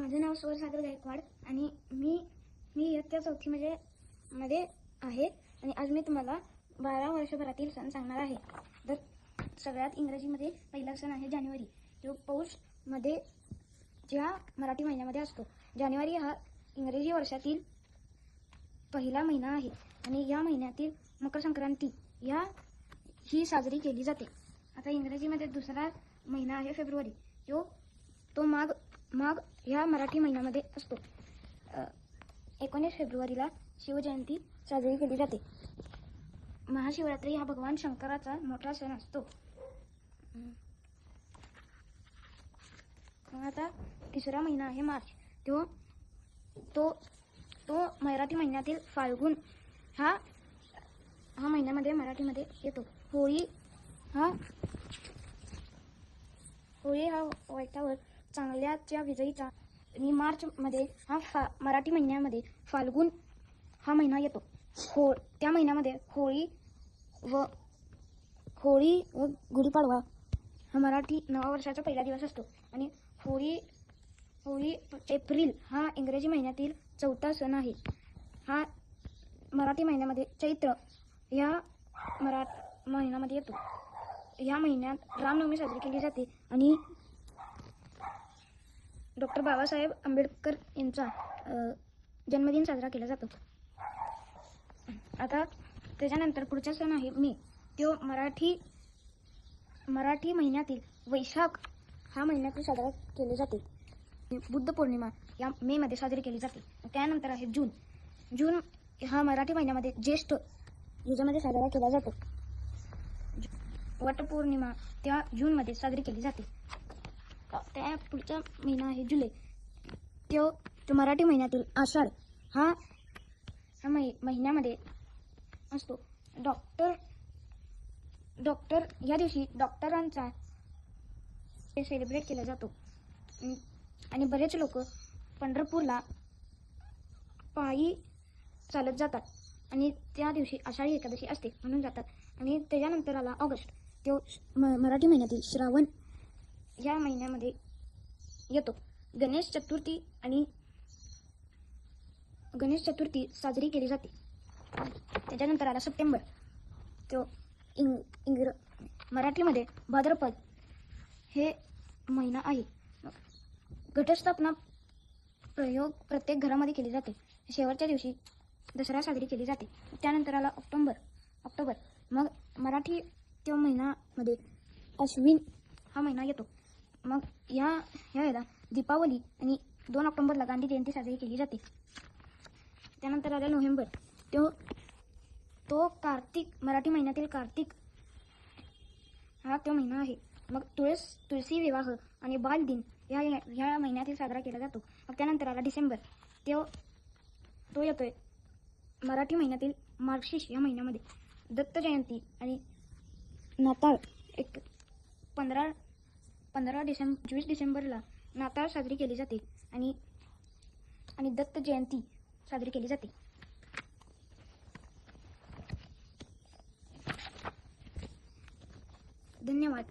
माझं नाव स्वरसागर गायकवाड आणि मी मी इयत्ता चौथी मध्ये आहे आणि आज मी तुम्हाला 12 वर्षभरातील सण सांगणार आहे. तर सगळ्यात इंग्रजीमध्ये पहिला सण आहे जानेवारी, जो पौषमध्ये ज्या मराठी महिन्यामध्ये असतो. जानेवारी हा इंग्रजी वर्षातील पहिला महिना आहे आणि या महिन्यातील मकर संक्रांती ही साजरी केली जाते. आता इंग्रजीमध्ये दुसरा महिना आहे फेब्रुवारी, तो माघ ह्या मराठी महिन्यामध्ये असतो. 19 फेब्रुवारीला शिवजयंती साजरी केली जाते. महाशिवरात्री हा भगवान शंकराचा मोठा सण असतो. आता तिसरा महिना आहे मार्च, तो मराठी महिन्यातील फाल्गुन हा महिन्यामध्ये मराठीमध्ये येतो. होळी हा वाईटावर चांगल्याच्या विजयीचा आणि मार्च मध्ये मराठी महिन्यामध्ये फाल्गुन हा महिना येतो. त्या महिन्यामध्ये होळी व गुढीपाडवा हा मराठी नववर्षाचा पहिला दिवस असतो आणि होळी एप्रिल हा इंग्रजी महिन्यातील चौथा सण आहे. हा मराठी महिन्यामध्ये चैत्र या महिन्यामध्ये येतो. या महिन्यात रामनवमी साजरी केली जाते आणि डॉक्टर बाबासाहेब आंबेडकर यांचा जन्मदिन साजरा केला जातो. आता त्याच्यानंतर पुढचा सण आहे मे, तो मराठी महिन्यातील वैशाख हा महिन्यातील साजरा केले जाते. बुद्ध पौर्णिमा या मे मध्ये साजरी केली जाते. त्यानंतर आहे जून हा मराठी महिन्यामध्ये ज्येष्ठ याच्यामध्ये साजरा केला जातो. वटपौर्णिमा त्या जून मध्ये साजरी केली जाते. त्या पुढचा महिना आहे जुलै, तो मराठी महिन्यातील आषाढ हा महिन्यामध्ये असतो. डॉक्टर या दिवशी डॉक्टरांचा सेलिब्रेट केला जातो आणि बरेच लोक पंढरपूरला पायी चालत जातात आणि त्या दिवशी आषाढी एकादशी असते म्हणून जातात. आणि त्याच्यानंतर आला ऑगस्ट, तो मराठी महिन्यातील श्रावण या महिन्यामध्ये येतो. गणेश चतुर्थी साजरी केली जाते. त्याच्यानंतर आला सप्टेंबर, तो मराठीमध्ये भाद्रपद हे महिना आहे. घटस्थापना प्रत्येक घरामध्ये केली जाते. शेवटच्या दिवशी दसरा साजरी केली जाते. त्यानंतर आला ऑक्टोबर, मग मराठी त्या महिन्यामध्ये अश्विन हा महिना येतो. मग ह्याला दीपावली आणि 2 ऑक्टोबरला गांधी जयंती साजरी केली जाते. त्यानंतर आला नोव्हेंबर, तो कार्तिक मराठी महिन्यातील कार्तिक हा तो महिना आहे. मग तुळशी विवाह आणि बालदिन ह्या महिन्यातील साजरा केला जातो. मग त्यानंतर आला डिसेंबर, तो येतोय मराठी महिन्यातील मार्गशीर्ष या महिन्यामध्ये. दत्त जयंती आणि नाताळ 24 डिसेंबरला नाताळ साजरी केली जाते आणि दत्त जयंती साजरी केली जाते. धन्यवाद.